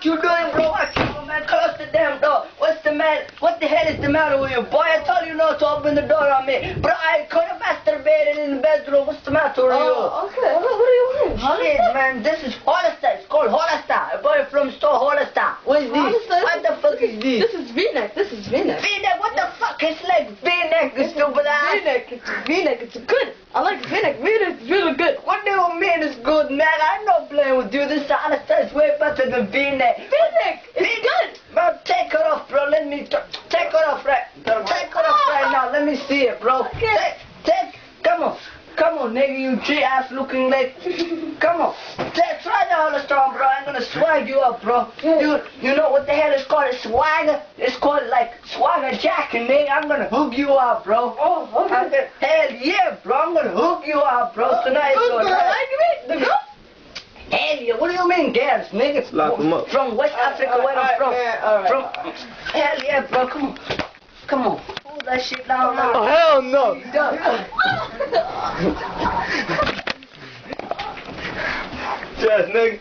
you doing, bro? What you doing, man? Close the damn door. What's the man? What the hell is the matter with you, boy? I told you not to open the door on me. Bro, I could have masturbated in the bedroom. What's the matter with you? Oh, okay. What do you want? Shit, man. This is Hollister. It's called Hollister. A boy from store Hollister. What is this? Hollister? What the fuck is this? This is V-neck. This is V-neck. V-neck? What the fuck? It's like V-neck, you stupid ass. V-neck. It's V-neck. It's good. I like V-neck. V-neck is really good. What do you mean it's good, man? I'm not playing with you. This Hollister is way better than V-neck. V-neck. It's good. Bro, take it off, bro. Let me take it off right. Take it off right now. Let me see it, bro. Okay. Come on, nigga, you G-ass looking like. Come on. Try the Hollister on, bro. I'm gonna swag you up, bro. You know what the hell it's called? It's swagger. It's called like swagger jacking, nigga. I'm gonna hook you up, bro. Oh, okay. Hell yeah, bro. I'm gonna hook you up, bro. Tonight. Good girl. Like me? The girl? Hell yeah, what do you mean girls, nigga? Lock 'em up. From West Africa, where I'm from. Alright. From hell yeah, bro, come on. Hold that shit down now. Oh, hell no. Yes, nigga.